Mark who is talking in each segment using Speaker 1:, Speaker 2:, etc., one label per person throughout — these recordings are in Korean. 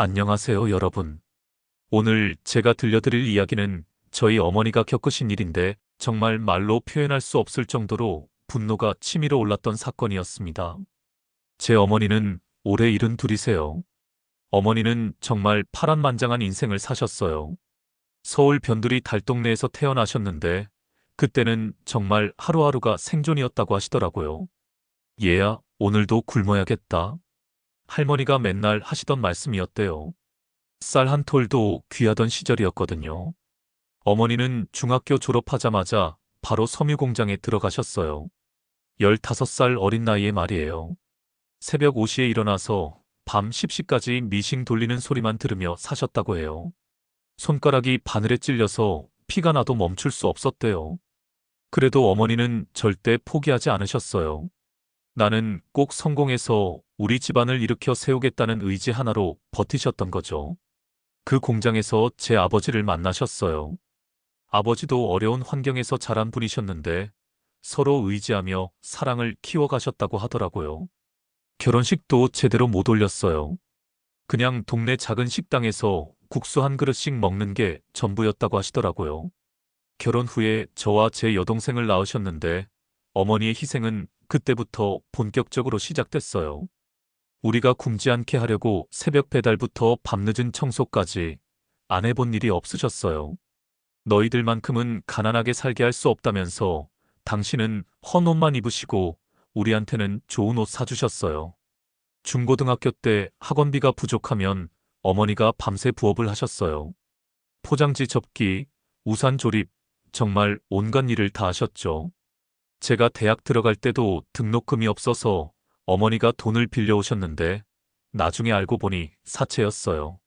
Speaker 1: 안녕하세요, 여러분. 오늘 제가 들려드릴 이야기는 저희 어머니가 겪으신 일인데 정말 말로 표현할 수 없을 정도로 분노가 치밀어 올랐던 사건이었습니다. 제 어머니는 올해 72이세요. 어머니는 정말 파란만장한 인생을 사셨어요. 서울 변두리 달동네에서 태어나셨는데 그때는 정말 하루하루가 생존이었다고 하시더라고요. 얘야, 오늘도 굶어야겠다. 할머니가 맨날 하시던 말씀이었대요. 쌀 한 톨도 귀하던 시절이었거든요. 어머니는 중학교 졸업하자마자 바로 섬유 공장에 들어가셨어요. 15살 어린 나이에 말이에요. 새벽 5시에 일어나서 밤 10시까지 미싱 돌리는 소리만 들으며 사셨다고 해요. 손가락이 바늘에 찔려서 피가 나도 멈출 수 없었대요. 그래도 어머니는 절대 포기하지 않으셨어요. 나는 꼭 성공해서 우리 집안을 일으켜 세우겠다는 의지 하나로 버티셨던 거죠. 그 공장에서 제 아버지를 만나셨어요. 아버지도 어려운 환경에서 자란 분이셨는데 서로 의지하며 사랑을 키워가셨다고 하더라고요. 결혼식도 제대로 못 올렸어요. 그냥 동네 작은 식당에서 국수 한 그릇씩 먹는 게 전부였다고 하시더라고요. 결혼 후에 저와 제 여동생을 낳으셨는데 어머니의 희생은 그때부터 본격적으로 시작됐어요. 우리가 굶지 않게 하려고 새벽 배달부터 밤늦은 청소까지 안 해본 일이 없으셨어요. 너희들만큼은 가난하게 살게 할 수 없다면서 당신은 헌 옷만 입으시고 우리한테는 좋은 옷 사주셨어요. 중고등학교 때 학원비가 부족하면 어머니가 밤새 부업을 하셨어요. 포장지 접기, 우산 조립, 정말 온갖 일을 다 하셨죠. 제가 대학 들어갈 때도 등록금이 없어서 어머니가 돈을 빌려오셨는데 나중에 알고 보니 사채였어요.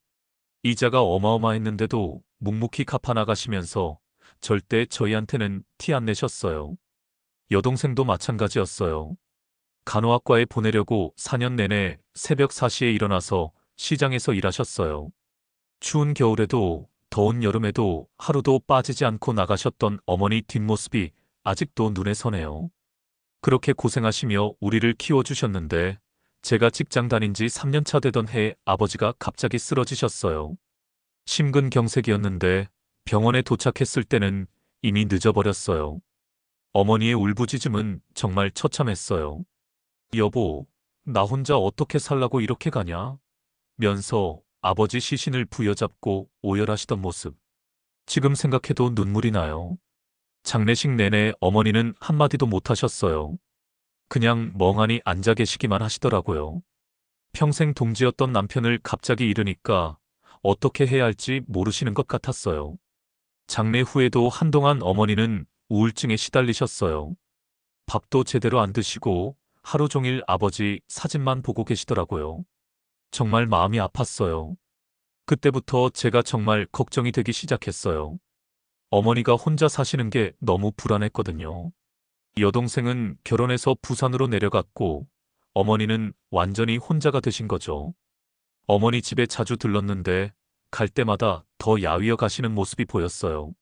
Speaker 1: 이자가 어마어마했는데도 묵묵히 갚아나가시면서 절대 저희한테는 티 안 내셨어요. 여동생도 마찬가지였어요. 간호학과에 보내려고 4년 내내 새벽 4시에 일어나서 시장에서 일하셨어요. 추운 겨울에도 더운 여름에도 하루도 빠지지 않고 나가셨던 어머니 뒷모습이 아직도 눈에 선해요. 그렇게 고생하시며 우리를 키워주셨는데 제가 직장 다닌 지 3년 차 되던 해에 아버지가 갑자기 쓰러지셨어요. 심근경색이었는데 병원에 도착했을 때는 이미 늦어버렸어요. 어머니의 울부짖음은 정말 처참했어요. 여보, 나 혼자 어떻게 살라고 이렇게 가냐? 면서 아버지 시신을 부여잡고 오열하시던 모습. 지금 생각해도 눈물이 나요. 장례식 내내 어머니는 한마디도 못하셨어요. 그냥 멍하니 앉아 계시기만 하시더라고요. 평생 동지였던 남편을 갑자기 잃으니까 어떻게 해야 할지 모르시는 것 같았어요. 장례 후에도 한동안 어머니는 우울증에 시달리셨어요. 밥도 제대로 안 드시고 하루 종일 아버지 사진만 보고 계시더라고요. 정말 마음이 아팠어요. 그때부터 제가 정말 걱정이 되기 시작했어요. 어머니가 혼자 사시는 게 너무 불안했거든요. 여동생은 결혼해서 부산으로 내려갔고 어머니는 완전히 혼자가 되신 거죠. 어머니 집에 자주 들렀는데 갈 때마다 더 야위어 가시는 모습이 보였어요.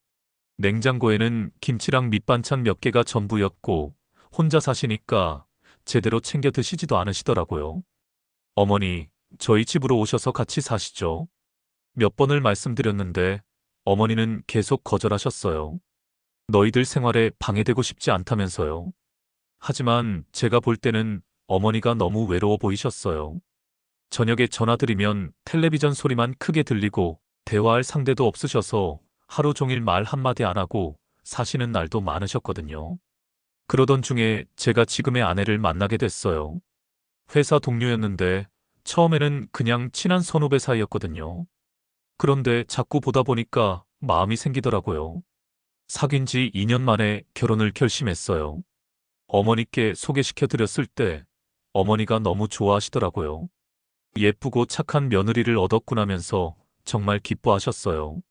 Speaker 1: 냉장고에는 김치랑 밑반찬 몇 개가 전부였고 혼자 사시니까 제대로 챙겨 드시지도 않으시더라고요. 어머니, 저희 집으로 오셔서 같이 사시죠. 몇 번을 말씀드렸는데 어머니는 계속 거절하셨어요. 너희들 생활에 방해되고 싶지 않다면서요. 하지만 제가 볼 때는 어머니가 너무 외로워 보이셨어요. 저녁에 전화드리면 텔레비전 소리만 크게 들리고 대화할 상대도 없으셔서 하루 종일 말 한마디 안 하고 사시는 날도 많으셨거든요. 그러던 중에 제가 지금의 아내를 만나게 됐어요. 회사 동료였는데 처음에는 그냥 친한 선후배 사이였거든요. 그런데 자꾸 보다 보니까 마음이 생기더라고요. 사귄 지 2년 만에 결혼을 결심했어요. 어머니께 소개시켜 드렸을 때 어머니가 너무 좋아하시더라고요. 예쁘고 착한 며느리를 얻었구나면서 정말 기뻐하셨어요.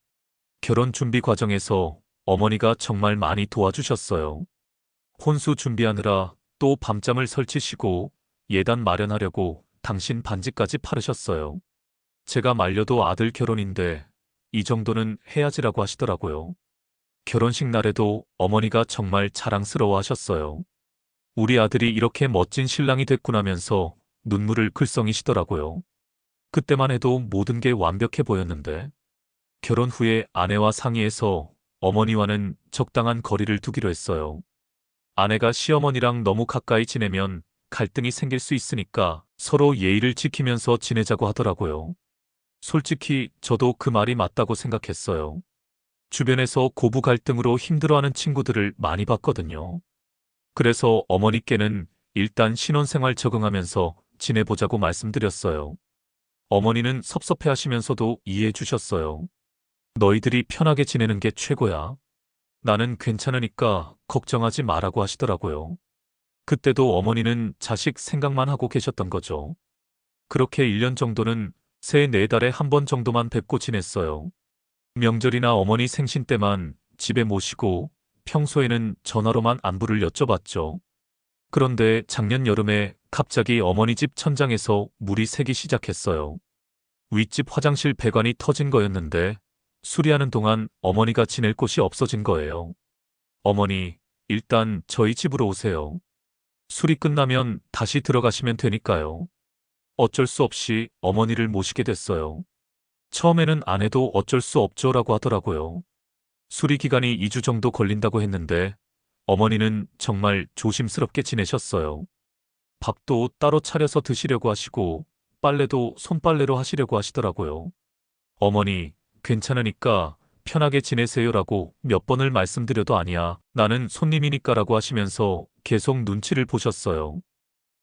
Speaker 1: 결혼 준비 과정에서 어머니가 정말 많이 도와주셨어요. 혼수 준비하느라 또 밤잠을 설치시고 예단 마련하려고 당신 반지까지 바르셨어요. 제가 말려도 아들 결혼인데 이 정도는 해야지라고 하시더라고요. 결혼식 날에도 어머니가 정말 자랑스러워 하셨어요. 우리 아들이 이렇게 멋진 신랑이 됐구나면서 눈물을 글썽이시더라고요. 그때만 해도 모든 게 완벽해 보였는데 결혼 후에 아내와 상의해서 어머니와는 적당한 거리를 두기로 했어요. 아내가 시어머니랑 너무 가까이 지내면 갈등이 생길 수 있으니까 서로 예의를 지키면서 지내자고 하더라고요. 솔직히 저도 그 말이 맞다고 생각했어요. 주변에서 고부 갈등으로 힘들어하는 친구들을 많이 봤거든요. 그래서 어머니께는 일단 신혼생활 적응하면서 지내보자고 말씀드렸어요. 어머니는 섭섭해 하시면서도 이해해 주셨어요. 너희들이 편하게 지내는 게 최고야. 나는 괜찮으니까 걱정하지 마라고 하시더라고요. 그때도 어머니는 자식 생각만 하고 계셨던 거죠. 그렇게 1년 정도는 새 4달에 한 번 정도만 뵙고 지냈어요. 명절이나 어머니 생신 때만 집에 모시고 평소에는 전화로만 안부를 여쭤봤죠. 그런데 작년 여름에 갑자기 어머니 집 천장에서 물이 새기 시작했어요. 윗집 화장실 배관이 터진 거였는데 수리하는 동안 어머니가 지낼 곳이 없어진 거예요. 어머니, 일단 저희 집으로 오세요. 수리 끝나면 다시 들어가시면 되니까요. 어쩔 수 없이 어머니를 모시게 됐어요. 처음에는 안 해도 어쩔 수 없죠라고 하더라고요. 수리 기간이 2주 정도 걸린다고 했는데 어머니는 정말 조심스럽게 지내셨어요. 밥도 따로 차려서 드시려고 하시고 빨래도 손빨래로 하시려고 하시더라고요. 어머니, 괜찮으니까 편하게 지내세요라고 몇 번을 말씀드려도 아니야. 나는 손님이니까라고 하시면서 계속 눈치를 보셨어요.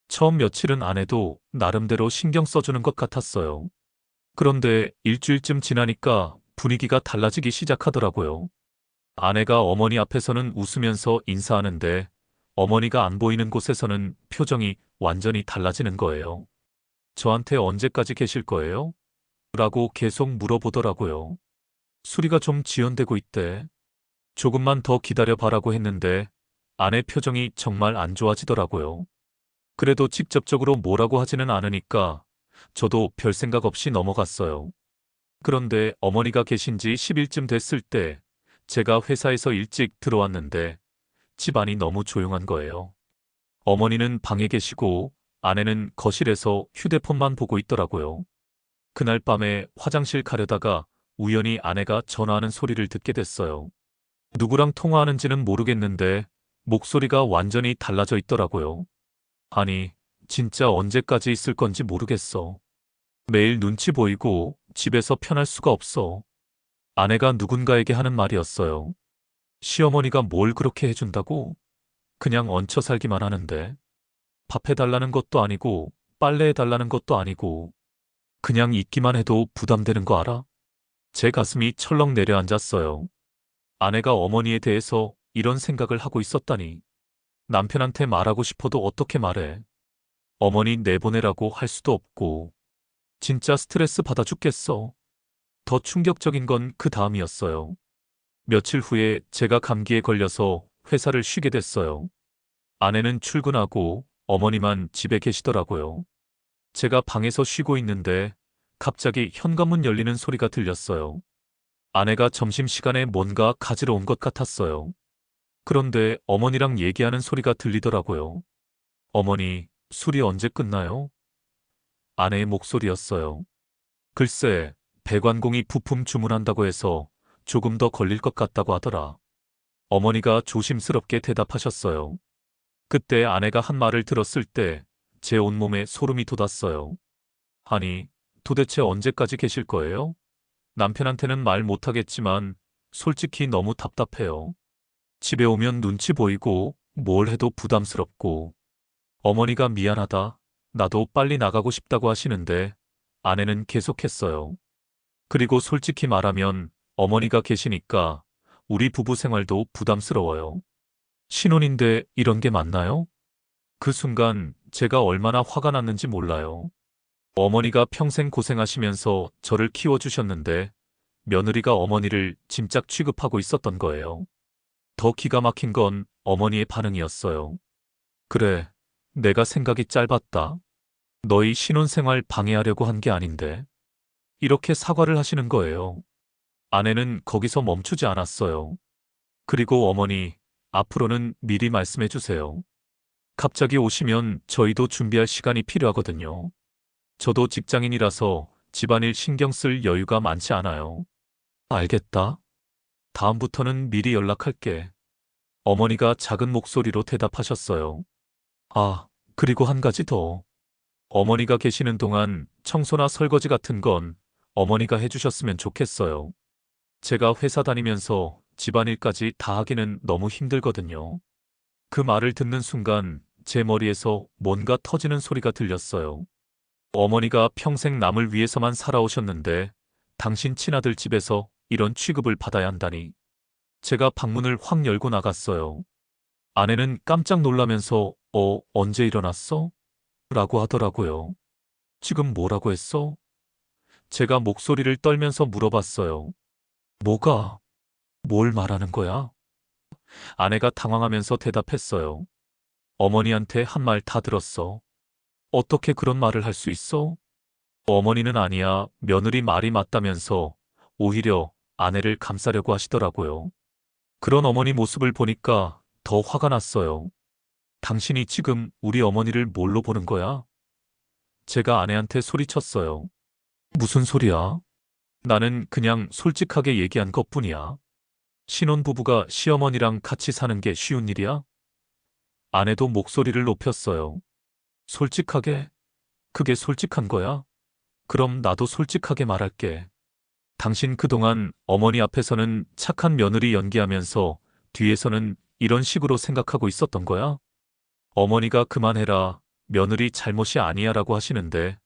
Speaker 1: 처음 며칠은 안 해도 나름대로 신경 써주는 것 같았어요. 그런데 일주일쯤 지나니까 분위기가 달라지기 시작하더라고요. 아내가 어머니 앞에서는 웃으면서 인사하는데 어머니가 안 보이는 곳에서는 표정이 완전히 달라지는 거예요. 저한테 언제까지 계실 거예요? 라고 계속 물어보더라고요. 수리가 좀 지연되고 있대. 조금만 더 기다려 봐라고 했는데 아내 표정이 정말 안 좋아지더라고요. 그래도 직접적으로 뭐라고 하지는 않으니까 저도 별 생각 없이 넘어갔어요. 그런데 어머니가 계신 지 10일쯤 됐을 때 제가 회사에서 일찍 들어왔는데 집안이 너무 조용한 거예요. 어머니는 방에 계시고 아내는 거실에서 휴대폰만 보고 있더라고요. 그날 밤에 화장실 가려다가 우연히 아내가 전화하는 소리를 듣게 됐어요. 누구랑 통화하는지는 모르겠는데 목소리가 완전히 달라져 있더라고요. 아니, 진짜 언제까지 있을 건지 모르겠어. 매일 눈치 보이고 집에서 편할 수가 없어. 아내가 누군가에게 하는 말이었어요. 시어머니가 뭘 그렇게 해준다고? 그냥 얹혀 살기만 하는데. 밥 해달라는 것도 아니고 빨래 해달라는 것도 아니고 그냥 있기만 해도 부담되는 거 알아? 제 가슴이 철렁 내려앉았어요. 아내가 어머니에 대해서 이런 생각을 하고 있었다니. 남편한테 말하고 싶어도 어떻게 말해. 어머니 내보내라고 할 수도 없고. 진짜 스트레스 받아 죽겠어. 더 충격적인 건 그 다음이었어요. 며칠 후에 제가 감기에 걸려서 회사를 쉬게 됐어요. 아내는 출근하고 어머니만 집에 계시더라고요. 제가 방에서 쉬고 있는데 갑자기 현관문 열리는 소리가 들렸어요. 아내가 점심시간에 뭔가 가지러 온 것 같았어요. 그런데 어머니랑 얘기하는 소리가 들리더라고요. 어머니, 술이 언제 끝나요? 아내의 목소리였어요. 글쎄, 배관공이 부품 주문한다고 해서 조금 더 걸릴 것 같다고 하더라. 어머니가 조심스럽게 대답하셨어요. 그때 아내가 한 말을 들었을 때 제 온몸에 소름이 돋았어요. 아니, 도대체 언제까지 계실 거예요? 남편한테는 말 못하겠지만 솔직히 너무 답답해요. 집에 오면 눈치 보이고 뭘 해도 부담스럽고 어머니가 미안하다. 나도 빨리 나가고 싶다고 하시는데 아내는 계속했어요. 그리고 솔직히 말하면 어머니가 계시니까 우리 부부 생활도 부담스러워요. 신혼인데 이런 게 맞나요? 그 순간 제가 얼마나 화가 났는지 몰라요. 어머니가 평생 고생하시면서 저를 키워주셨는데 며느리가 어머니를 짐짝 취급하고 있었던 거예요. 더 기가 막힌 건 어머니의 반응이었어요. 그래, 내가 생각이 짧았다. 너희 신혼생활 방해하려고 한 게 아닌데. 이렇게 사과를 하시는 거예요. 아내는 거기서 멈추지 않았어요. 그리고 어머니, 앞으로는 미리 말씀해 주세요. 갑자기 오시면 저희도 준비할 시간이 필요하거든요. 저도 직장인이라서 집안일 신경 쓸 여유가 많지 않아요. 알겠다. 다음부터는 미리 연락할게. 어머니가 작은 목소리로 대답하셨어요. 아, 그리고 한 가지 더. 어머니가 계시는 동안 청소나 설거지 같은 건 어머니가 해주셨으면 좋겠어요. 제가 회사 다니면서 집안일까지 다 하기는 너무 힘들거든요. 그 말을 듣는 순간 제 머리에서 뭔가 터지는 소리가 들렸어요. 어머니가 평생 남을 위해서만 살아오셨는데 당신 친아들 집에서 이런 취급을 받아야 한다니. 제가 방문을 확 열고 나갔어요. 아내는 깜짝 놀라면서 언제 일어났어? 라고 하더라고요. 지금 뭐라고 했어? 제가 목소리를 떨면서 물어봤어요. 뭐가? 뭘 말하는 거야? 아내가 당황하면서 대답했어요. 어머니한테 한 말 다 들었어. 어떻게 그런 말을 할 수 있어? 어머니는 아니야, 며느리 말이 맞다면서 오히려 아내를 감싸려고 하시더라고요. 그런 어머니 모습을 보니까 더 화가 났어요. 당신이 지금 우리 어머니를 뭘로 보는 거야? 제가 아내한테 소리쳤어요. 무슨 소리야? 나는 그냥 솔직하게 얘기한 것뿐이야. 신혼부부가 시어머니랑 같이 사는 게 쉬운 일이야? 아내도 목소리를 높였어요. 솔직하게? 그게 솔직한 거야? 그럼 나도 솔직하게 말할게. 당신 그동안 어머니 앞에서는 착한 며느리 연기하면서 뒤에서는 이런 식으로 생각하고 있었던 거야? 어머니가 그만해라, 며느리 잘못이 아니야 라고 하시는데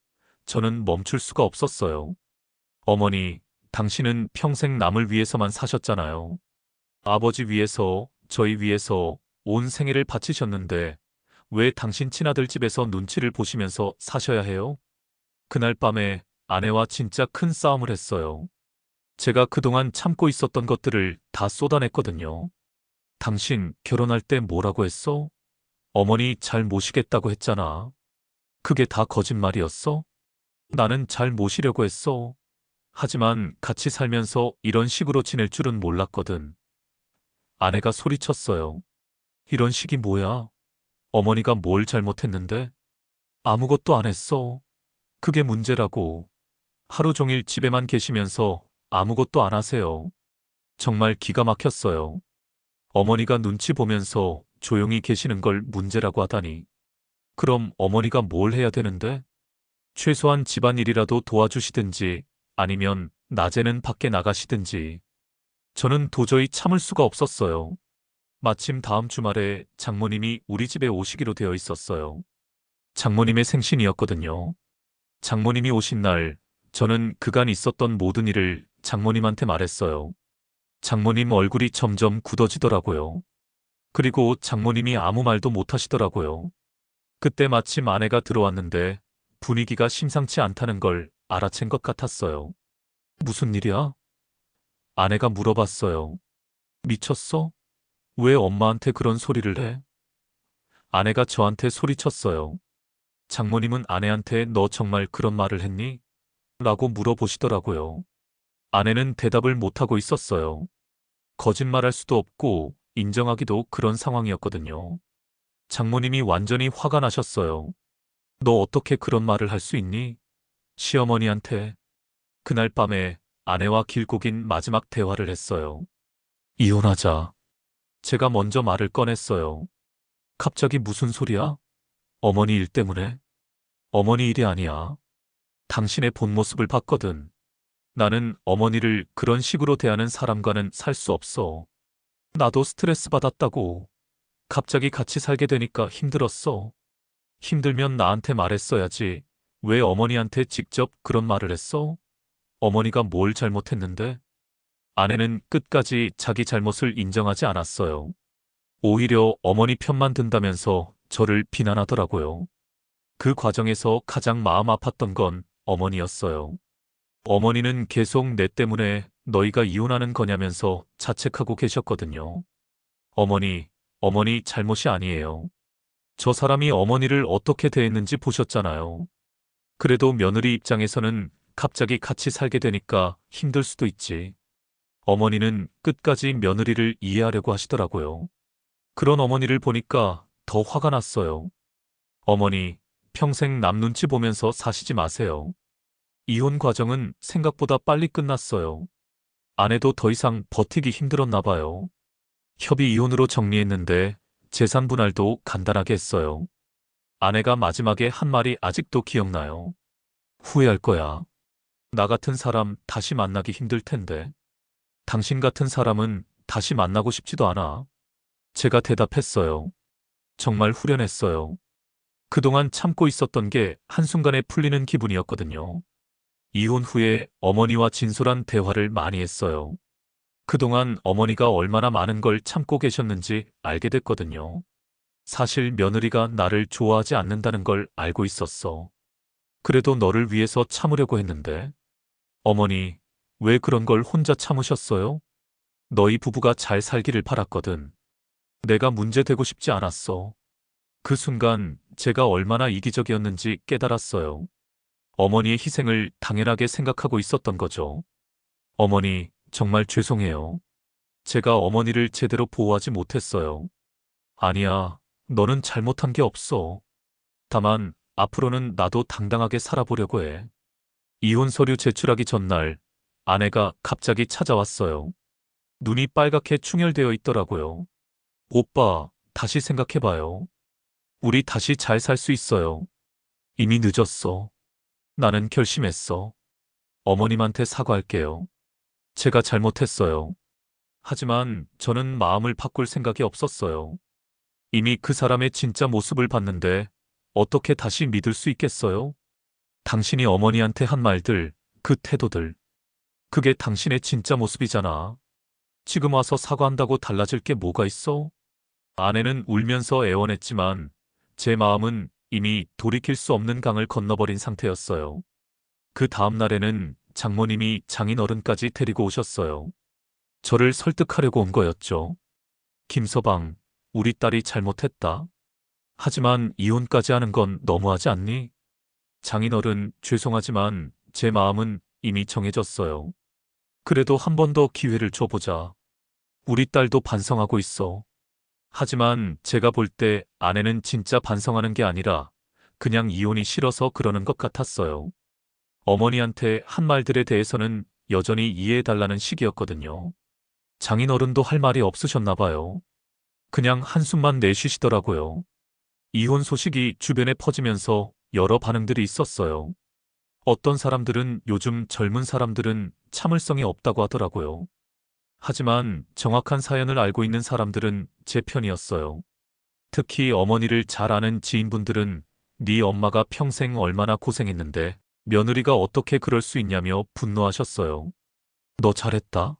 Speaker 1: 저는 멈출 수가 없었어요. 어머니, 당신은 평생 남을 위해서만 사셨잖아요. 아버지 위해서, 저희 위해서 온 생애를 바치셨는데 왜 당신 친아들 집에서 눈치를 보시면서 사셔야 해요? 그날 밤에 아내와 진짜 큰 싸움을 했어요. 제가 그동안 참고 있었던 것들을 다 쏟아냈거든요. 당신 결혼할 때 뭐라고 했어? 어머니 잘 모시겠다고 했잖아. 그게 다 거짓말이었어? 나는 잘 모시려고 했어. 하지만 같이 살면서 이런 식으로 지낼 줄은 몰랐거든. 아내가 소리쳤어요. 이런 식이 뭐야? 어머니가 뭘 잘못했는데? 아무것도 안 했어. 그게 문제라고. 하루 종일 집에만 계시면서 아무것도 안 하세요. 정말 기가 막혔어요. 어머니가 눈치 보면서 조용히 계시는 걸 문제라고 하다니. 그럼 어머니가 뭘 해야 되는데? 최소한 집안일이라도 도와주시든지 아니면 낮에는 밖에 나가시든지. 저는 도저히 참을 수가 없었어요. 마침 다음 주말에 장모님이 우리 집에 오시기로 되어 있었어요. 장모님의 생신이었거든요. 장모님이 오신 날, 저는 그간 있었던 모든 일을 장모님한테 말했어요. 장모님 얼굴이 점점 굳어지더라고요. 그리고 장모님이 아무 말도 못 하시더라고요. 그때 마침 아내가 들어왔는데 분위기가 심상치 않다는 걸 알아챈 것 같았어요. 무슨 일이야? 아내가 물어봤어요. 미쳤어? 왜 엄마한테 그런 소리를 해? 아내가 저한테 소리쳤어요. 장모님은 아내한테 너 정말 그런 말을 했니? 라고 물어보시더라고요. 아내는 대답을 못하고 있었어요. 거짓말할 수도 없고 인정하기도 그런 상황이었거든요. 장모님이 완전히 화가 나셨어요. 너 어떻게 그런 말을 할 수 있니? 시어머니한테. 그날 밤에 아내와 길고 긴 마지막 대화를 했어요. 이혼하자. 제가 먼저 말을 꺼냈어요. 갑자기 무슨 소리야? 어머니 일 때문에? 어머니 일이 아니야. 당신의 본 모습을 봤거든. 나는 어머니를 그런 식으로 대하는 사람과는 살 수 없어. 나도 스트레스 받았다고. 갑자기 같이 살게 되니까 힘들었어. 힘들면 나한테 말했어야지. 왜 어머니한테 직접 그런 말을 했어? 어머니가 뭘 잘못했는데? 아내는 끝까지 자기 잘못을 인정하지 않았어요. 오히려 어머니 편만 든다면서 저를 비난하더라고요. 그 과정에서 가장 마음 아팠던 건 어머니였어요. 어머니는 계속 내 때문에 너희가 이혼하는 거냐면서 자책하고 계셨거든요. 어머니 잘못이 아니에요. 저 사람이 어머니를 어떻게 대했는지 보셨잖아요. 그래도 며느리 입장에서는 갑자기 같이 살게 되니까 힘들 수도 있지. 어머니는 끝까지 며느리를 이해하려고 하시더라고요. 그런 어머니를 보니까 더 화가 났어요. 어머니, 평생 남 눈치 보면서 사시지 마세요. 이혼 과정은 생각보다 빨리 끝났어요. 아내도 더 이상 버티기 힘들었나 봐요. 협의 이혼으로 정리했는데 재산 분할도 간단하게 했어요. 아내가 마지막에 한 말이 아직도 기억나요. 후회할 거야. 나 같은 사람 다시 만나기 힘들 텐데. 당신 같은 사람은 다시 만나고 싶지도 않아. 제가 대답했어요. 정말 후련했어요. 그동안 참고 있었던 게 한순간에 풀리는 기분이었거든요. 이혼 후에 어머니와 진솔한 대화를 많이 했어요. 그동안 어머니가 얼마나 많은 걸 참고 계셨는지 알게 됐거든요. 사실 며느리가 나를 좋아하지 않는다는 걸 알고 있었어. 그래도 너를 위해서 참으려고 했는데. 어머니, 왜 그런 걸 혼자 참으셨어요? 너희 부부가 잘 살기를 바랐거든. 내가 문제 되고 싶지 않았어. 그 순간 제가 얼마나 이기적이었는지 깨달았어요. 어머니의 희생을 당연하게 생각하고 있었던 거죠. 어머니, 정말 죄송해요. 제가 어머니를 제대로 보호하지 못했어요. 아니야, 너는 잘못한 게 없어. 다만, 앞으로는 나도 당당하게 살아보려고 해. 이혼 서류 제출하기 전날, 아내가 갑자기 찾아왔어요. 눈이 빨갛게 충혈되어 있더라고요. 오빠, 다시 생각해봐요. 우리 다시 잘 살 수 있어요. 이미 늦었어. 나는 결심했어. 어머님한테 사과할게요. 제가 잘못했어요. 하지만 저는 마음을 바꿀 생각이 없었어요. 이미 그 사람의 진짜 모습을 봤는데 어떻게 다시 믿을 수 있겠어요? 당신이 어머니한테 한 말들, 그 태도들. 그게 당신의 진짜 모습이잖아. 지금 와서 사과한다고 달라질 게 뭐가 있어? 아내는 울면서 애원했지만 제 마음은 이미 돌이킬 수 없는 강을 건너버린 상태였어요. 그 다음 날에는 장모님이 장인어른까지 데리고 오셨어요. 저를 설득하려고 온 거였죠. 김서방, 우리 딸이 잘못했다. 하지만 이혼까지 하는 건 너무하지 않니? 장인어른, 죄송하지만 제 마음은 이미 정해졌어요. 그래도 한 번 더 기회를 줘보자. 우리 딸도 반성하고 있어. 하지만 제가 볼 때 아내는 진짜 반성하는 게 아니라 그냥 이혼이 싫어서 그러는 것 같았어요. 어머니한테 한 말들에 대해서는 여전히 이해해달라는 식이었거든요. 장인어른도 할 말이 없으셨나 봐요. 그냥 한숨만 내쉬시더라고요. 이혼 소식이 주변에 퍼지면서 여러 반응들이 있었어요. 어떤 사람들은 요즘 젊은 사람들은 참을성이 없다고 하더라고요. 하지만 정확한 사연을 알고 있는 사람들은 제 편이었어요. 특히 어머니를 잘 아는 지인분들은 네 엄마가 평생 얼마나 고생했는데 며느리가 어떻게 그럴 수 있냐며 분노하셨어요. 너 잘했다.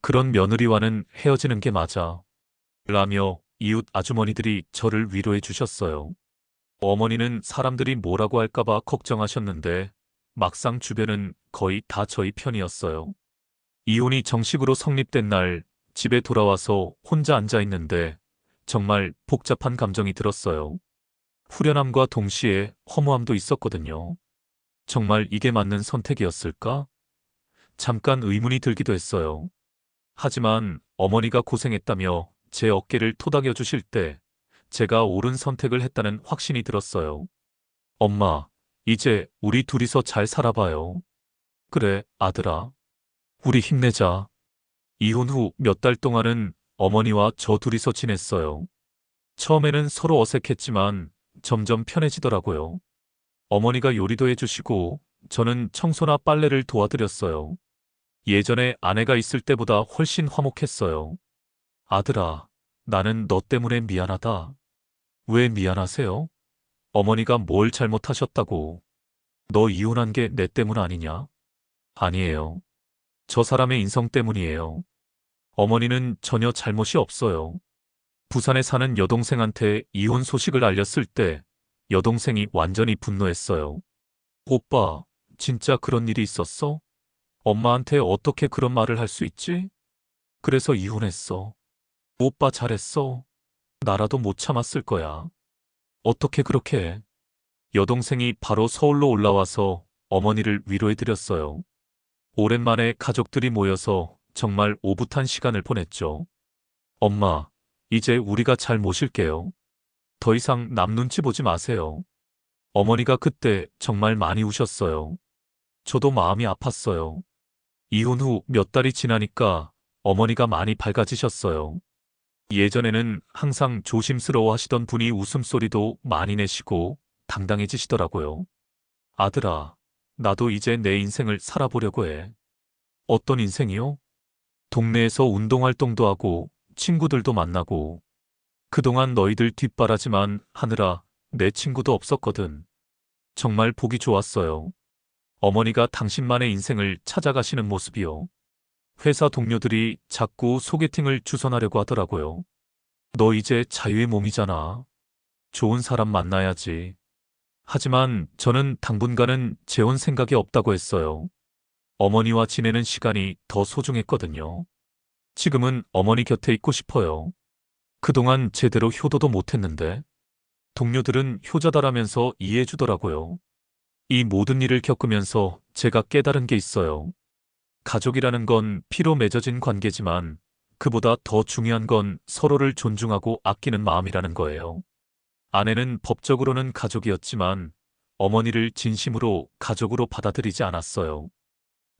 Speaker 1: 그런 며느리와는 헤어지는 게 맞아. 라며 이웃 아주머니들이 저를 위로해 주셨어요. 어머니는 사람들이 뭐라고 할까봐 걱정하셨는데 막상 주변은 거의 다 저희 편이었어요. 이혼이 정식으로 성립된 날 집에 돌아와서 혼자 앉아 있는데 정말 복잡한 감정이 들었어요. 후련함과 동시에 허무함도 있었거든요. 정말 이게 맞는 선택이었을까? 잠깐 의문이 들기도 했어요. 하지만 어머니가 고생했다며 제 어깨를 토닥여 주실 때 제가 옳은 선택을 했다는 확신이 들었어요. 엄마, 이제 우리 둘이서 잘 살아봐요. 그래, 아들아. 우리 힘내자. 이혼 후 몇 달 동안은 어머니와 저 둘이서 지냈어요. 처음에는 서로 어색했지만 점점 편해지더라고요. 어머니가 요리도 해주시고 저는 청소나 빨래를 도와드렸어요. 예전에 아내가 있을 때보다 훨씬 화목했어요. 아들아, 나는 너 때문에 미안하다. 왜 미안하세요? 어머니가 뭘 잘못하셨다고. 너 이혼한 게 내 때문 아니냐? 아니에요. 저 사람의 인성 때문이에요. 어머니는 전혀 잘못이 없어요. 부산에 사는 여동생한테 이혼 소식을 알렸을 때 여동생이 완전히 분노했어요. 오빠, 진짜 그런 일이 있었어? 엄마한테 어떻게 그런 말을 할 수 있지? 그래서 이혼했어. 오빠 잘했어. 나라도 못 참았을 거야. 어떻게 그렇게 해? 여동생이 바로 서울로 올라와서 어머니를 위로해드렸어요. 오랜만에 가족들이 모여서 정말 오붓한 시간을 보냈죠. 엄마, 이제 우리가 잘 모실게요. 더 이상 남 눈치 보지 마세요. 어머니가 그때 정말 많이 우셨어요. 저도 마음이 아팠어요. 이혼 후 몇 달이 지나니까 어머니가 많이 밝아지셨어요. 예전에는 항상 조심스러워 하시던 분이 웃음소리도 많이 내시고 당당해지시더라고요. 아들아, 나도 이제 내 인생을 살아보려고 해. 어떤 인생이요? 동네에서 운동활동도 하고 친구들도 만나고 그동안 너희들 뒷바라지만 하느라 내 친구도 없었거든. 정말 보기 좋았어요. 어머니가 당신만의 인생을 찾아가시는 모습이요. 회사 동료들이 자꾸 소개팅을 주선하려고 하더라고요. 너 이제 자유의 몸이잖아. 좋은 사람 만나야지. 하지만 저는 당분간은 재혼 생각이 없다고 했어요. 어머니와 지내는 시간이 더 소중했거든요. 지금은 어머니 곁에 있고 싶어요. 그동안 제대로 효도도 못했는데 동료들은 효자다라면서 이해해주더라고요. 이 모든 일을 겪으면서 제가 깨달은 게 있어요. 가족이라는 건 피로 맺어진 관계지만 그보다 더 중요한 건 서로를 존중하고 아끼는 마음이라는 거예요. 아내는 법적으로는 가족이었지만 어머니를 진심으로 가족으로 받아들이지 않았어요.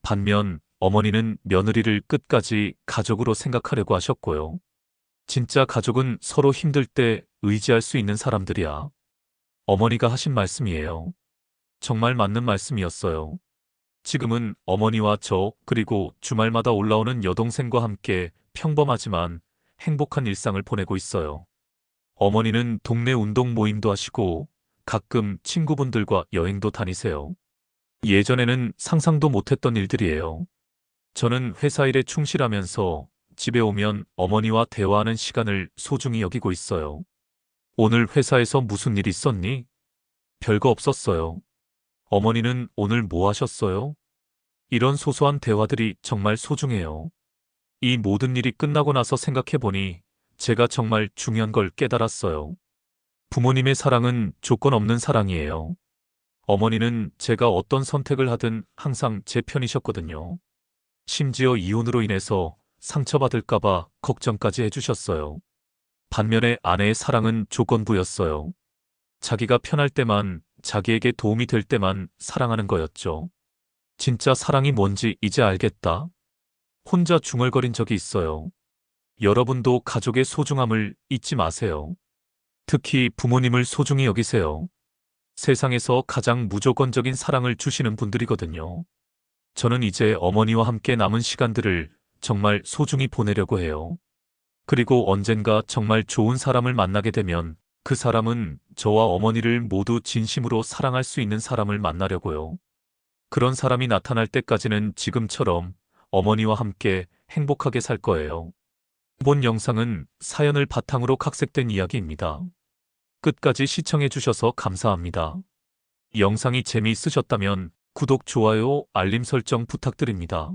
Speaker 1: 반면 어머니는 며느리를 끝까지 가족으로 생각하려고 하셨고요. 진짜 가족은 서로 힘들 때 의지할 수 있는 사람들이야. 어머니가 하신 말씀이에요. 정말 맞는 말씀이었어요. 지금은 어머니와 저, 그리고 주말마다 올라오는 여동생과 함께 평범하지만 행복한 일상을 보내고 있어요. 어머니는 동네 운동 모임도 하시고 가끔 친구분들과 여행도 다니세요. 예전에는 상상도 못했던 일들이에요. 저는 회사 일에 충실하면서 집에 오면 어머니와 대화하는 시간을 소중히 여기고 있어요. 오늘 회사에서 무슨 일 있었니? 별거 없었어요. 어머니는 오늘 뭐 하셨어요? 이런 소소한 대화들이 정말 소중해요. 이 모든 일이 끝나고 나서 생각해보니 제가 정말 중요한 걸 깨달았어요. 부모님의 사랑은 조건 없는 사랑이에요. 어머니는 제가 어떤 선택을 하든 항상 제 편이셨거든요. 심지어 이혼으로 인해서 상처받을까봐 걱정까지 해주셨어요. 반면에 아내의 사랑은 조건부였어요. 자기가 편할 때만, 자기에게 도움이 될 때만 사랑하는 거였죠. 진짜 사랑이 뭔지 이제 알겠다. 혼자 중얼거린 적이 있어요. 여러분도 가족의 소중함을 잊지 마세요. 특히 부모님을 소중히 여기세요. 세상에서 가장 무조건적인 사랑을 주시는 분들이거든요. 저는 이제 어머니와 함께 남은 시간들을 정말 소중히 보내려고 해요. 그리고 언젠가 정말 좋은 사람을 만나게 되면 그 사람은 저와 어머니를 모두 진심으로 사랑할 수 있는 사람을 만나려고요. 그런 사람이 나타날 때까지는 지금처럼 어머니와 함께 행복하게 살 거예요. 이번 영상은 사연을 바탕으로 각색된 이야기입니다. 끝까지 시청해주셔서 감사합니다. 영상이 재미있으셨다면 구독, 좋아요, 알림 설정 부탁드립니다.